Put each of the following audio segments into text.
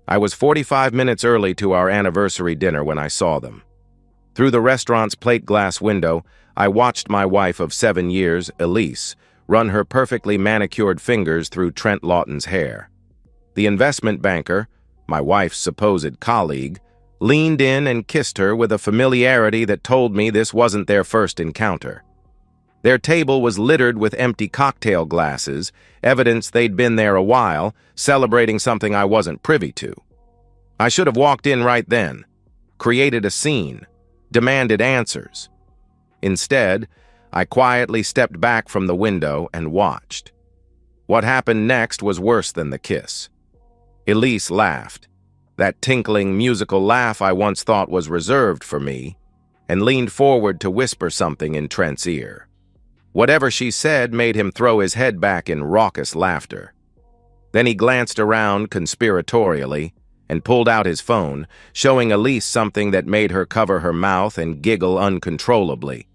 I was 45 minutes early to our anniversary dinner when I saw them. Through the restaurant's plate glass window, I watched my wife of 7 years, Elise, run her perfectly manicured fingers through Trent Lawton's hair. The investment banker, my wife's supposed colleague, leaned in and kissed her with a familiarity that told me this wasn't their first encounter. Their table was littered with empty cocktail glasses, evidence they'd been there a while, celebrating something I wasn't privy to. I should have walked in right then, created a scene, demanded answers. Instead, I quietly stepped back from the window and watched. What happened next was worse than the kiss. Elise laughed, that tinkling musical laugh I once thought was reserved for me, and leaned forward to whisper something in Trent's ear. Whatever she said made him throw his head back in raucous laughter. Then he glanced around conspiratorially and pulled out his phone, showing Elise something that made her cover her mouth and giggle uncontrollably.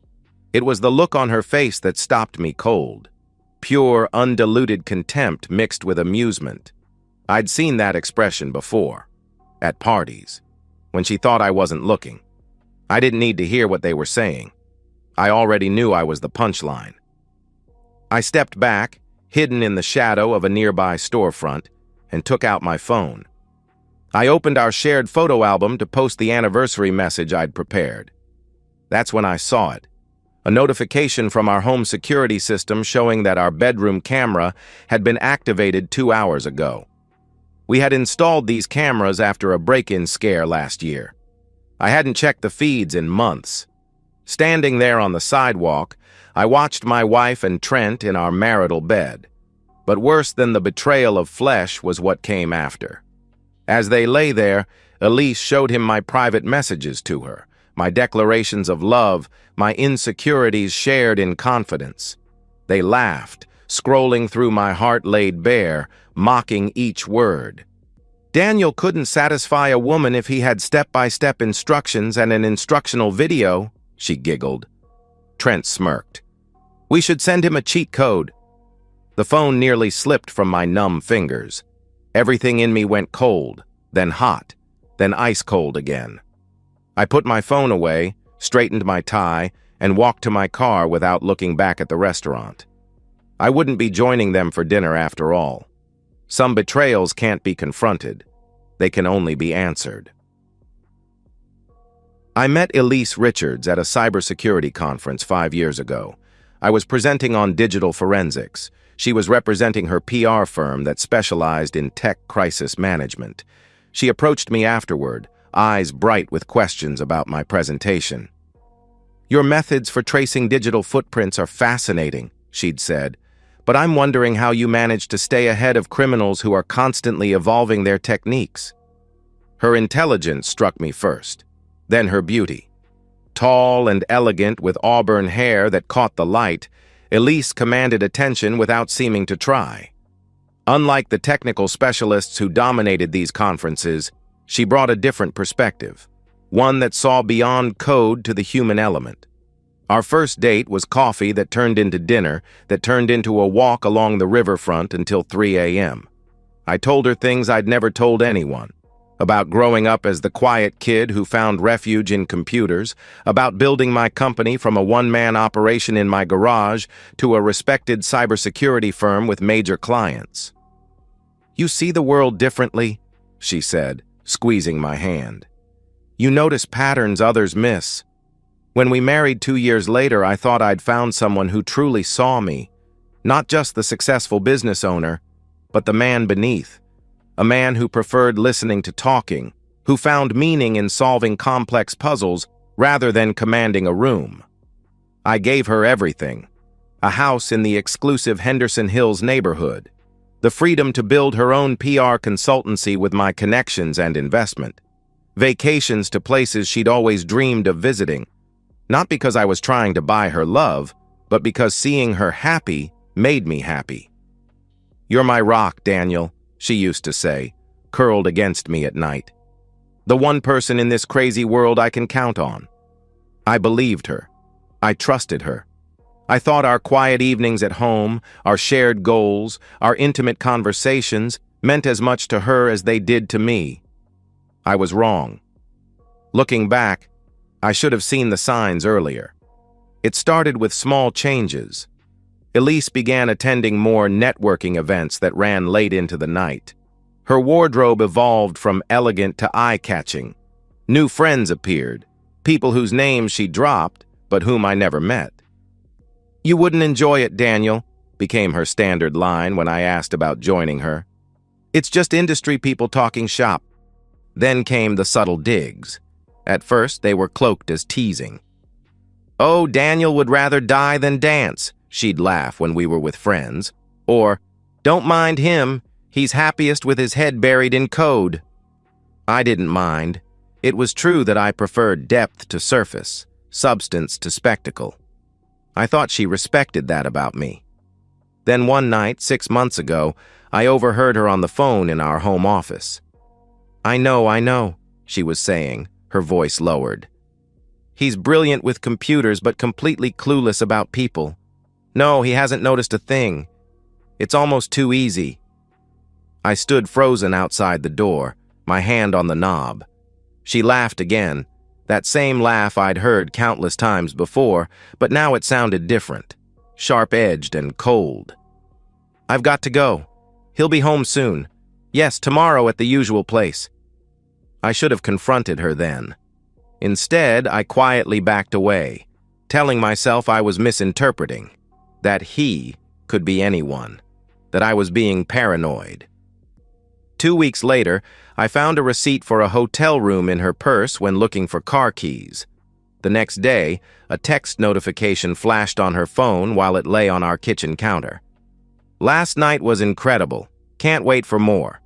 It was the look on her face that stopped me cold. Pure, undiluted contempt mixed with amusement. I'd seen that expression before, at parties, when she thought I wasn't looking. I didn't need to hear what they were saying. I already knew I was the punchline. I stepped back, hidden in the shadow of a nearby storefront, and took out my phone. I opened our shared photo album to post the anniversary message I'd prepared. That's when I saw it. A notification from our home security system showing that our bedroom camera had been activated 2 hours ago. We had installed these cameras after a break-in scare last year. I hadn't checked the feeds in months. Standing there on the sidewalk, I watched my wife and Trent in our marital bed. But worse than the betrayal of flesh was what came after. As they lay there, Elise showed him my private messages to her, my declarations of love, my insecurities shared in confidence. They laughed, scrolling through my heart laid bare, mocking each word. Daniel couldn't satisfy a woman if he had step-by-step instructions and an instructional video, she giggled. Trent smirked. We should send him a cheat code. The phone nearly slipped from my numb fingers. Everything in me went cold, then hot, then ice cold again. I put my phone away, straightened my tie, and walked to my car without looking back at the restaurant. I wouldn't be joining them for dinner after all. Some betrayals can't be confronted. They can only be answered. I met Elise Richards at a cybersecurity conference 5 years ago. I was presenting on digital forensics. She was representing her PR firm that specialized in tech crisis management. She approached me afterward, eyes bright with questions about my presentation. Your methods for tracing digital footprints are fascinating, she'd said, but I'm wondering how you manage to stay ahead of criminals who are constantly evolving their techniques. Her intelligence struck me first, then her beauty. Tall and elegant with auburn hair that caught the light, Elise commanded attention without seeming to try. Unlike the technical specialists who dominated these conferences, she brought a different perspective, one that saw beyond code to the human element. Our first date was coffee that turned into dinner, that turned into a walk along the riverfront until 3 a.m. I told her things I'd never told anyone, about growing up as the quiet kid who found refuge in computers, about building my company from a one-man operation in my garage to a respected cybersecurity firm with major clients. You see the world differently, she said, squeezing my hand. You notice patterns others miss. When we married 2 years later, I thought I'd found someone who truly saw me, not just the successful business owner, but the man beneath. A man who preferred listening to talking, who found meaning in solving complex puzzles rather than commanding a room. I gave her everything. A house in the exclusive Henderson Hills neighborhood. The freedom to build her own PR consultancy with my connections and investment. Vacations to places she'd always dreamed of visiting. Not because I was trying to buy her love, but because seeing her happy made me happy. You're my rock, Daniel, she used to say, curled against me at night. The one person in this crazy world I can count on. I believed her. I trusted her. I thought our quiet evenings at home, our shared goals, our intimate conversations meant as much to her as they did to me. I was wrong. Looking back, I should have seen the signs earlier. It started with small changes. Elise began attending more networking events that ran late into the night. Her wardrobe evolved from elegant to eye-catching. New friends appeared, people whose names she dropped, but whom I never met. "You wouldn't enjoy it, Daniel," became her standard line when I asked about joining her. "It's just industry people talking shop." Then came the subtle digs. At first, they were cloaked as teasing. "Oh, Daniel would rather die than dance," she'd laugh when we were with friends. Or, "Don't mind him, he's happiest with his head buried in code." I didn't mind. It was true that I preferred depth to surface, substance to spectacle. I thought she respected that about me. Then one night, 6 months ago, I overheard her on the phone in our home office. I know, she was saying, her voice lowered. "He's brilliant with computers but completely clueless about people. No, he hasn't noticed a thing. It's almost too easy." I stood frozen outside the door, my hand on the knob. She laughed again, that same laugh I'd heard countless times before, but now it sounded different, sharp-edged and cold. "I've got to go. He'll be home soon. Yes, tomorrow at the usual place." I should have confronted her then. Instead, I quietly backed away, telling myself I was misinterpreting, that he could be anyone, that I was being paranoid. 2 weeks later, I found a receipt for a hotel room in her purse when looking for car keys. The next day, a text notification flashed on her phone while it lay on our kitchen counter. "Last night was incredible. Can't wait for more."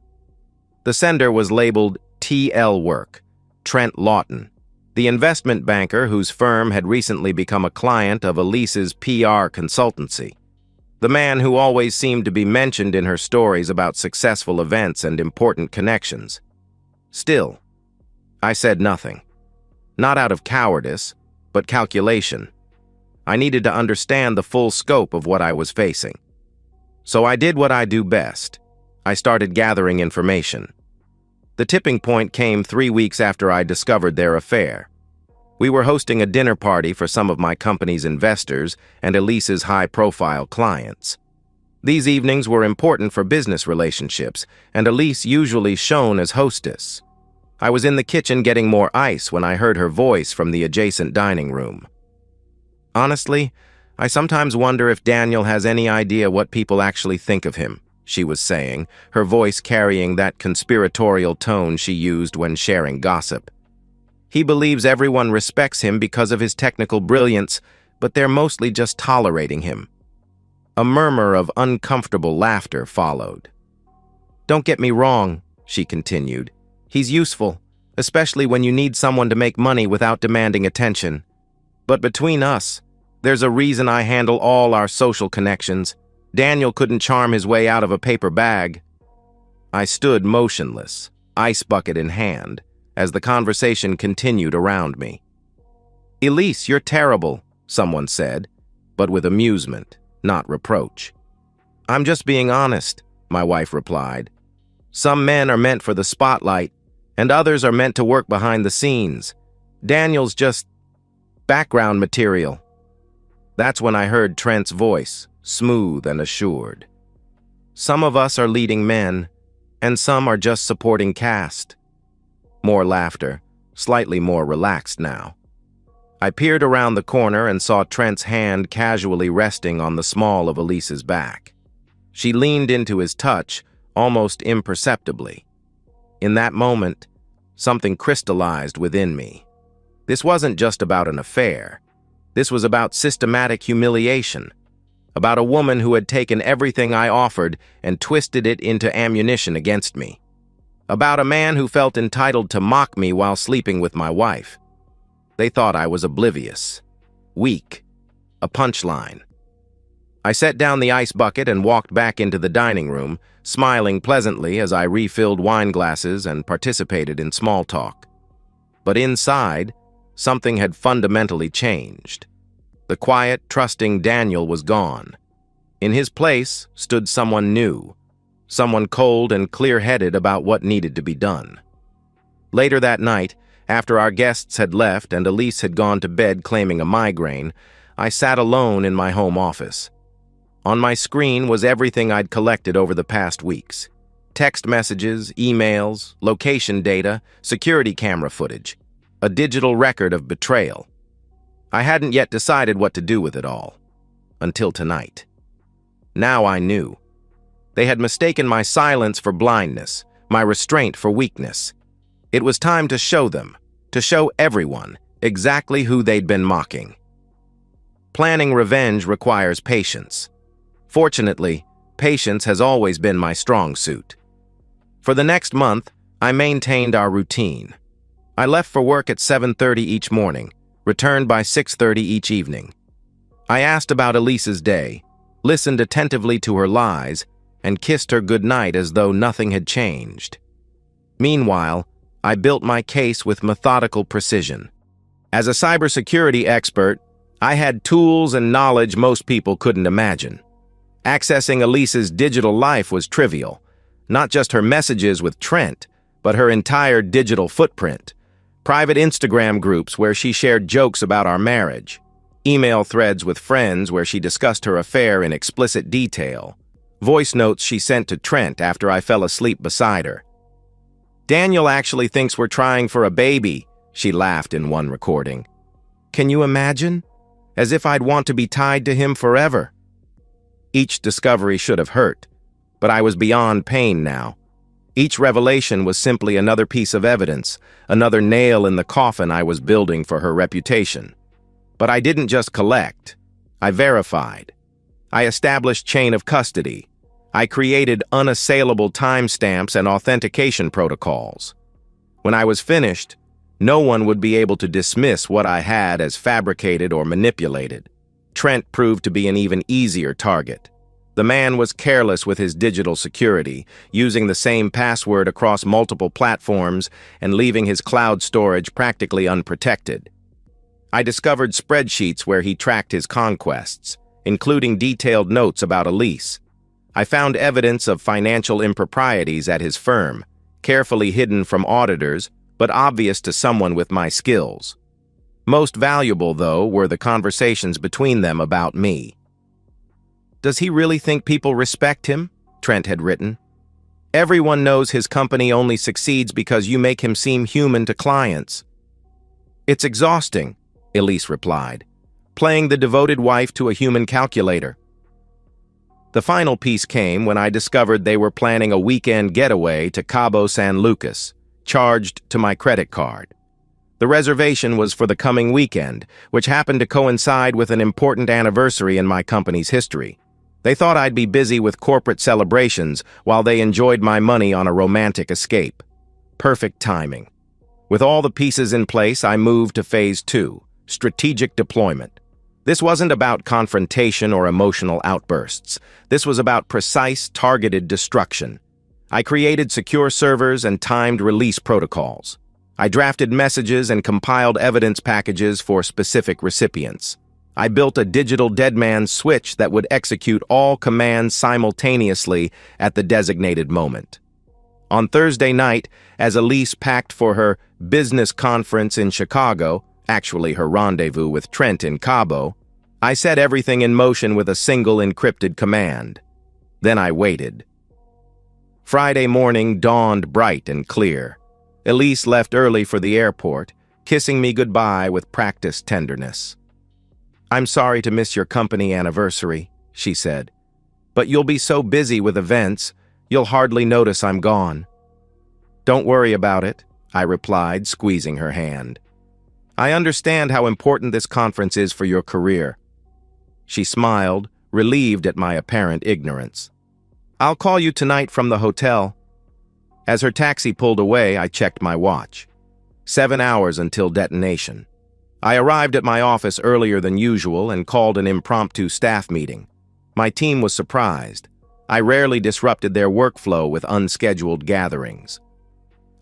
The sender was labeled TL Work, Trent Lawton, the investment banker whose firm had recently become a client of Elise's PR consultancy. The man who always seemed to be mentioned in her stories about successful events and important connections. Still, I said nothing. Not out of cowardice, but calculation. I needed to understand the full scope of what I was facing. So I did what I do best. I started gathering information. The tipping point came 3 weeks after I discovered their affair. We were hosting a dinner party for some of my company's investors and Elise's high-profile clients. These evenings were important for business relationships, and Elise usually shone as hostess. I was in the kitchen getting more ice when I heard her voice from the adjacent dining room. "Honestly, I sometimes wonder if Daniel has any idea what people actually think of him," she was saying, her voice carrying that conspiratorial tone she used when sharing gossip. "He believes everyone respects him because of his technical brilliance, but they're mostly just tolerating him." A murmur of uncomfortable laughter followed. "Don't get me wrong," she continued. "He's useful, especially when you need someone to make money without demanding attention. But between us, there's a reason I handle all our social connections. Daniel couldn't charm his way out of a paper bag." I stood motionless, ice bucket in hand, as the conversation continued around me. "Elise, you're terrible," someone said, but with amusement, not reproach. "I'm just being honest," my wife replied. "Some men are meant for the spotlight, and others are meant to work behind the scenes. Daniel's just background material." That's when I heard Trent's voice, smooth and assured. "Some of us are leading men, and some are just supporting cast." More laughter, slightly more relaxed now. I peered around the corner and saw Trent's hand casually resting on the small of Elise's back. She leaned into his touch, almost imperceptibly. In that moment, something crystallized within me. This wasn't just about an affair. This was about systematic humiliation, about a woman who had taken everything I offered and twisted it into ammunition against me. About a man who felt entitled to mock me while sleeping with my wife. They thought I was oblivious, weak, a punchline. I set down the ice bucket and walked back into the dining room, smiling pleasantly as I refilled wine glasses and participated in small talk. But inside, something had fundamentally changed. The quiet, trusting Daniel was gone. In his place stood someone new, someone cold and clear-headed about what needed to be done. Later that night, after our guests had left and Elise had gone to bed claiming a migraine, I sat alone in my home office. On my screen was everything I'd collected over the past weeks. Text messages, emails, location data, security camera footage, a digital record of betrayal. I hadn't yet decided what to do with it all. Until tonight. Now I knew. They had mistaken my silence for blindness, my restraint for weakness. It was time to show them, to show everyone, exactly who they'd been mocking. Planning revenge requires patience. Fortunately, patience has always been my strong suit. For the next month, I maintained our routine. I left for work at 7:30 each morning, returned by 6:30 each evening. I asked about Elise's day, listened attentively to her lies, and kissed her goodnight as though nothing had changed. Meanwhile, I built my case with methodical precision. As a cybersecurity expert, I had tools and knowledge most people couldn't imagine. Accessing Elise's digital life was trivial, not just her messages with Trent, but her entire digital footprint. Private Instagram groups where she shared jokes about our marriage, email threads with friends where she discussed her affair in explicit detail, voice notes she sent to Trent after I fell asleep beside her. "Daniel actually thinks we're trying for a baby," she laughed in one recording. "Can you imagine? As if I'd want to be tied to him forever." Each discovery should have hurt, but I was beyond pain now. Each revelation was simply another piece of evidence, another nail in the coffin I was building for her reputation. But I didn't just collect. I verified. I established chain of custody. I created unassailable timestamps and authentication protocols. When I was finished, no one would be able to dismiss what I had as fabricated or manipulated. Trent proved to be an even easier target. The man was careless with his digital security, using the same password across multiple platforms and leaving his cloud storage practically unprotected. I discovered spreadsheets where he tracked his conquests, including detailed notes about Elise. I found evidence of financial improprieties at his firm, carefully hidden from auditors, but obvious to someone with my skills. Most valuable, though, were the conversations between them about me. "Does he really think people respect him?" Trent had written. "Everyone knows his company only succeeds because you make him seem human to clients." "It's exhausting," Elise replied, "playing the devoted wife to a human calculator." The final piece came when I discovered they were planning a weekend getaway to Cabo San Lucas, charged to my credit card. The reservation was for the coming weekend, which happened to coincide with an important anniversary in my company's history. They thought I'd be busy with corporate celebrations while they enjoyed my money on a romantic escape. Perfect timing. With all the pieces in place, I moved to Phase 2, strategic deployment. This wasn't about confrontation or emotional outbursts. This was about precise, targeted destruction. I created secure servers and timed release protocols. I drafted messages and compiled evidence packages for specific recipients. I built a digital deadman switch that would execute all commands simultaneously at the designated moment. On Thursday night, as Elise packed for her business conference in Chicago, actually her rendezvous with Trent in Cabo, I set everything in motion with a single encrypted command. Then I waited. Friday morning dawned bright and clear. Elise left early for the airport, kissing me goodbye with practiced tenderness. "I'm sorry to miss your company anniversary," she said, "but you'll be so busy with events, you'll hardly notice I'm gone." "Don't worry about it," I replied, squeezing her hand. "I understand how important this conference is for your career." She smiled, relieved at my apparent ignorance. "I'll call you tonight from the hotel." As her taxi pulled away, I checked my watch. 7 hours until detonation. I arrived at my office earlier than usual and called an impromptu staff meeting. My team was surprised. I rarely disrupted their workflow with unscheduled gatherings.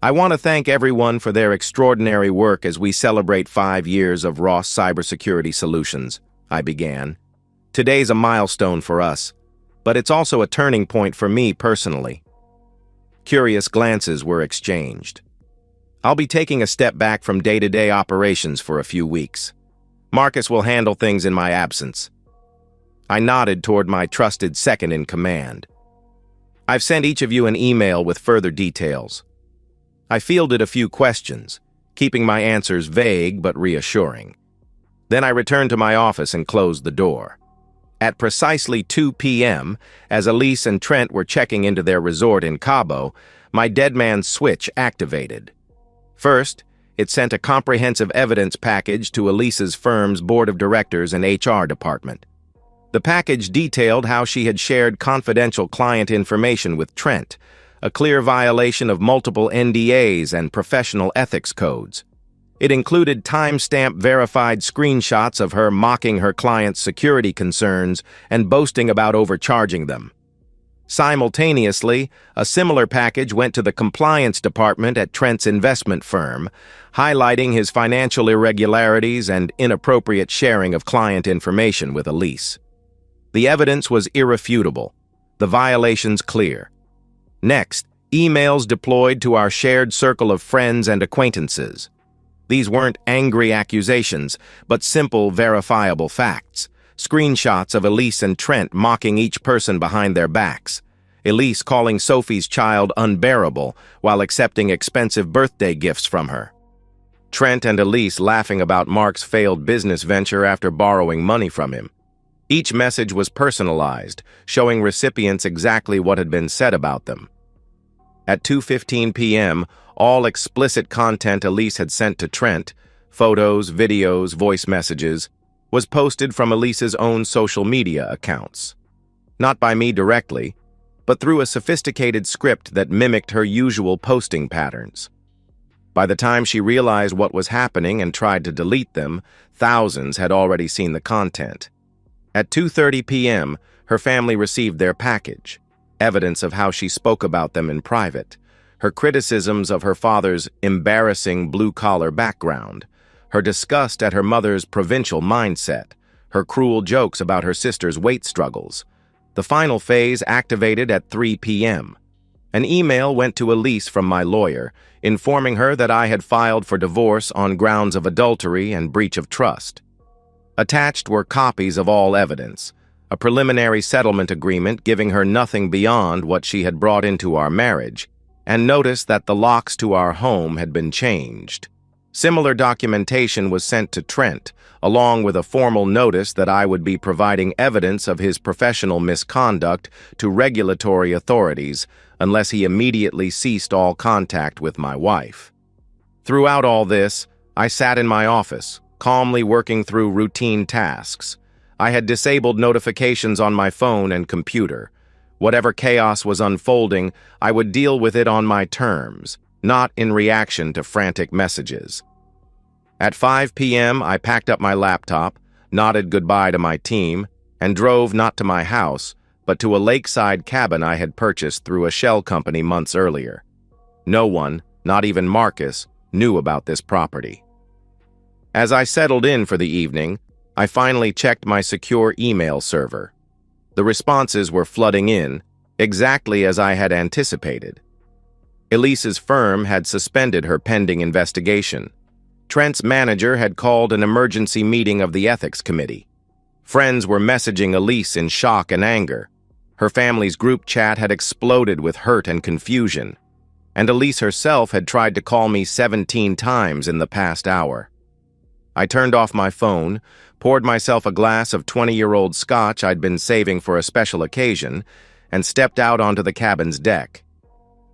"I want to thank everyone for their extraordinary work as we celebrate 5 years of Ross Cybersecurity Solutions," I began. "Today's a milestone for us. but it's also a turning point for me personally. Curious glances were exchanged. I'll be taking a step back from day-to-day operations for a few weeks. Marcus will handle things in my absence. I nodded toward my trusted second-in-command. I've sent each of you an email with further details. I fielded a few questions, keeping my answers vague but reassuring. Then I returned to my office and closed the door. At precisely 2 p.m., as Elise and Trent were checking into their resort in Cabo, my dead man's switch activated. First, it sent a comprehensive evidence package to Elise's firm's board of directors and HR department. The package detailed how she had shared confidential client information with Trent, a clear violation of multiple NDAs and professional ethics codes. It included timestamp-verified screenshots of her mocking her client's security concerns and boasting about overcharging them. Simultaneously, a similar package went to the compliance department at Trent's investment firm, highlighting his financial irregularities and inappropriate sharing of client information with Elise. The evidence was irrefutable, the violations clear. Next, emails deployed to our shared circle of friends and acquaintances. These weren't angry accusations, but simple, verifiable facts. Screenshots of Elise and Trent mocking each person behind their backs. Elise calling Sophie's child unbearable while accepting expensive birthday gifts from her. Trent and Elise laughing about Mark's failed business venture after borrowing money from him. Each message was personalized, showing recipients exactly what had been said about them. At 2:15 p.m., all explicit content Elise had sent to Trent, photos, videos, voice messages, was posted from Elise's own social media accounts. Not by me directly, but through a sophisticated script that mimicked her usual posting patterns. By the time she realized what was happening and tried to delete them, thousands had already seen the content. At 2:30 p.m., her family received their package, evidence of how she spoke about them in private, her criticisms of her father's embarrassing blue-collar background, her disgust at her mother's provincial mindset, her cruel jokes about her sister's weight struggles. The final phase activated at 3 p.m. An email went to Elise from my lawyer, informing her that I had filed for divorce on grounds of adultery and breach of trust. Attached were copies of all evidence, a preliminary settlement agreement giving her nothing beyond what she had brought into our marriage, and notice that the locks to our home had been changed. Similar documentation was sent to Trent, along with a formal notice that I would be providing evidence of his professional misconduct to regulatory authorities unless he immediately ceased all contact with my wife. Throughout all this, I sat in my office, calmly working through routine tasks. I had disabled notifications on my phone and computer. Whatever chaos was unfolding, I would deal with it on my terms, not in reaction to frantic messages. At 5 p.m., I packed up my laptop, nodded goodbye to my team, and drove not to my house, but to a lakeside cabin I had purchased through a shell company months earlier. No one, not even Marcus, knew about this property. As I settled in for the evening, I finally checked my secure email server. The responses were flooding in, exactly as I had anticipated. Elise's firm had suspended her pending investigation. Trent's manager had called an emergency meeting of the ethics committee. Friends were messaging Elise in shock and anger. Her family's group chat had exploded with hurt and confusion, and Elise herself had tried to call me 17 times in the past hour. I turned off my phone, poured myself a glass of 20-year-old scotch I'd been saving for a special occasion, and stepped out onto the cabin's deck.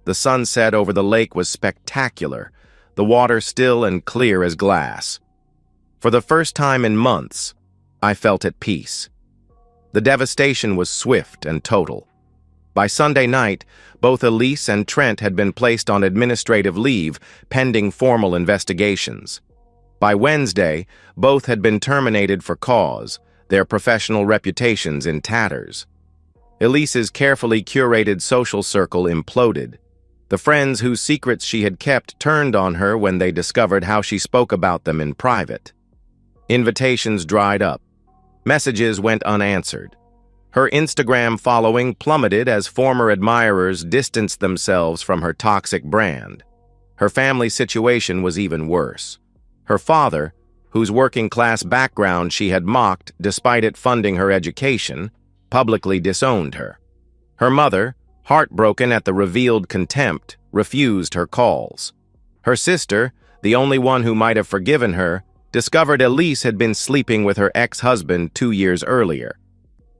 The sunset over the lake was spectacular, the water still and clear as glass. For the first time in months, I felt at peace. The devastation was swift and total. By Sunday night, both Elise and Trent had been placed on administrative leave pending formal investigations. By Wednesday, both had been terminated for cause, their professional reputations in tatters. Elise's carefully curated social circle imploded. The friends whose secrets she had kept turned on her when they discovered how she spoke about them in private. Invitations dried up. Messages went unanswered. Her Instagram following plummeted as former admirers distanced themselves from her toxic brand. Her family situation was even worse. Her father, whose working-class background she had mocked despite it funding her education, publicly disowned her. Her mother, heartbroken at the revealed contempt, refused her calls. Her sister, the only one who might have forgiven her, discovered Elise had been sleeping with her ex-husband 2 years earlier.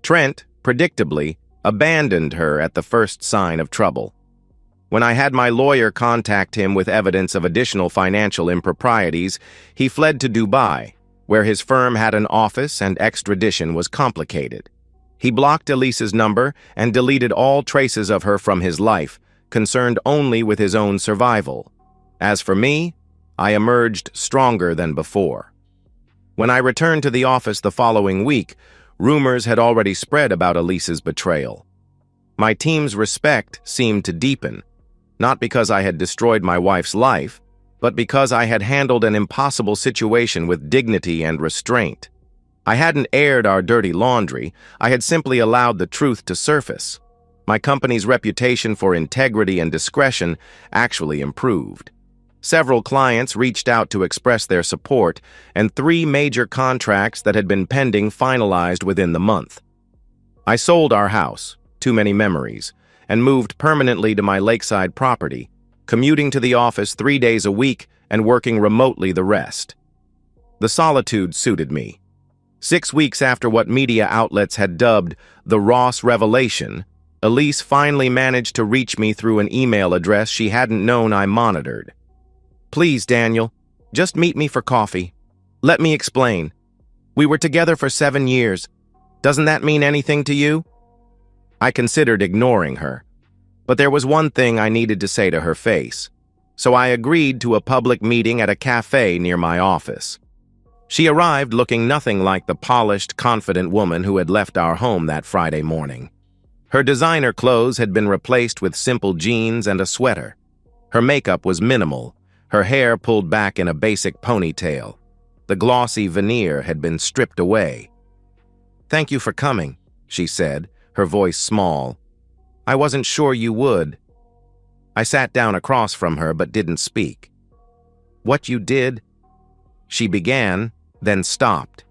Trent, predictably, abandoned her at the first sign of trouble. When I had my lawyer contact him with evidence of additional financial improprieties, he fled to Dubai, where his firm had an office and extradition was complicated. He blocked Elise's number and deleted all traces of her from his life, concerned only with his own survival. As for me, I emerged stronger than before. When I returned to the office the following week, rumors had already spread about Elise's betrayal. My team's respect seemed to deepen, not because I had destroyed my wife's life, but because I had handled an impossible situation with dignity and restraint. I hadn't aired our dirty laundry, I had simply allowed the truth to surface. My company's reputation for integrity and discretion actually improved. Several clients reached out to express their support, and 3 major contracts that had been pending finalized within the month. I sold our house, too many memories, and moved permanently to my lakeside property, commuting to the office 3 days a week and working remotely the rest. The solitude suited me. 6 weeks after what media outlets had dubbed the Ross revelation, Elise finally managed to reach me through an email address she hadn't known I monitored. "Please, Daniel, just meet me for coffee. Let me explain. We were together for 7 years. Doesn't that mean anything to you?" I considered ignoring her, but there was one thing I needed to say to her face, so I agreed to a public meeting at a cafe near my office. She arrived looking nothing like the polished, confident woman who had left our home that Friday morning. Her designer clothes had been replaced with simple jeans and a sweater. Her makeup was minimal, her hair pulled back in a basic ponytail. The glossy veneer had been stripped away. "Thank you for coming," she said, her voice small. "I wasn't sure you would." I sat down across from her but didn't speak. "What you did?" She began, then stopped.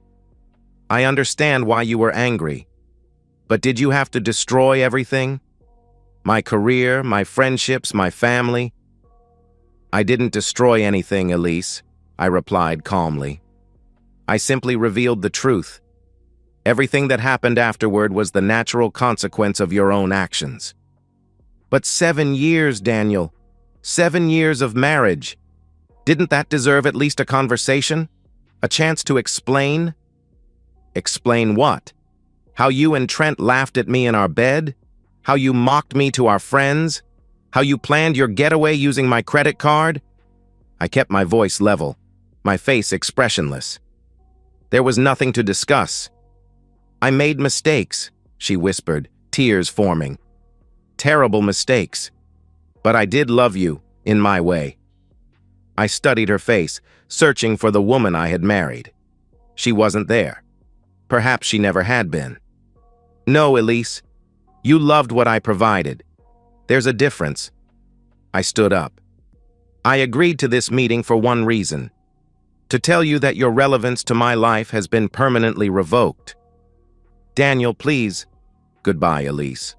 "I understand why you were angry. But did you have to destroy everything? My career, my friendships, my family?" "I didn't destroy anything, Elise," I replied calmly. "I simply revealed the truth. Everything that happened afterward was the natural consequence of your own actions." "But 7 years, Daniel. 7 years of marriage. Didn't that deserve at least a conversation? A chance to explain?" "Explain what? How you and Trent laughed at me in our bed? How you mocked me to our friends? How you planned your getaway using my credit card?" I kept my voice level, my face expressionless. There was nothing to discuss. "I made mistakes," she whispered, tears forming. "Terrible mistakes. But I did love you, in my way." I studied her face, searching for the woman I had married. She wasn't there. Perhaps she never had been. "No, Elise. You loved what I provided. There's a difference." I stood up. "I agreed to this meeting for one reason. To tell you that your relevance to my life has been permanently revoked." "Daniel, please." "Goodbye, Elise."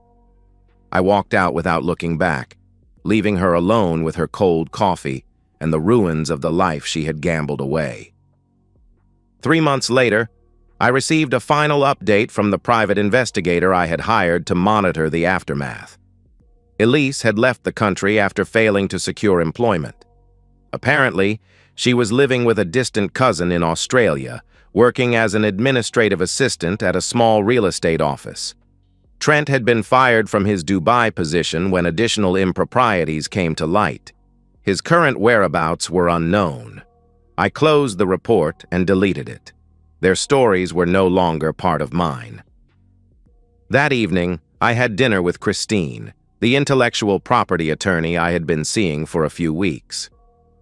I walked out without looking back, leaving her alone with her cold coffee and the ruins of the life she had gambled away. 3 months later, I received a final update from the private investigator I had hired to monitor the aftermath. Elise had left the country after failing to secure employment. Apparently, she was living with a distant cousin in Australia, working as an administrative assistant at a small real estate office. Trent had been fired from his Dubai position when additional improprieties came to light. His current whereabouts were unknown. I closed the report and deleted it. Their stories were no longer part of mine. That evening, I had dinner with Christine, the intellectual property attorney I had been seeing for a few weeks.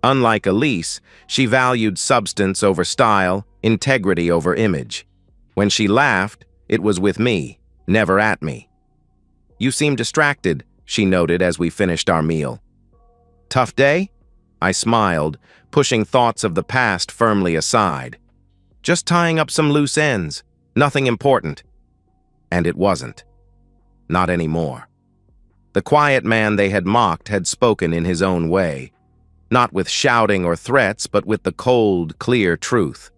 Unlike Elise, she valued substance over style, integrity over image. When she laughed, it was with me. never at me. "You seem distracted," she noted as we finished our meal. "Tough day?" I smiled, pushing thoughts of the past firmly aside. "Just tying up some loose ends. Nothing important." And it wasn't. Not anymore. The quiet man they had mocked had spoken in his own way, not with shouting or threats, but with the cold, clear truth.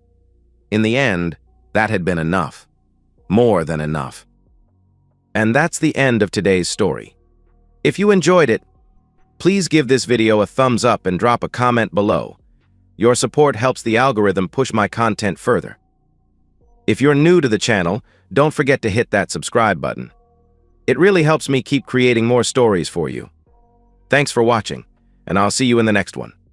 In the end, that had been enough. More than enough. And that's the end of today's story. If you enjoyed it, please give this video a thumbs up and drop a comment below. Your support helps the algorithm push my content further. If you're new to the channel, don't forget to hit that subscribe button. It really helps me keep creating more stories for you. Thanks for watching, and I'll see you in the next one.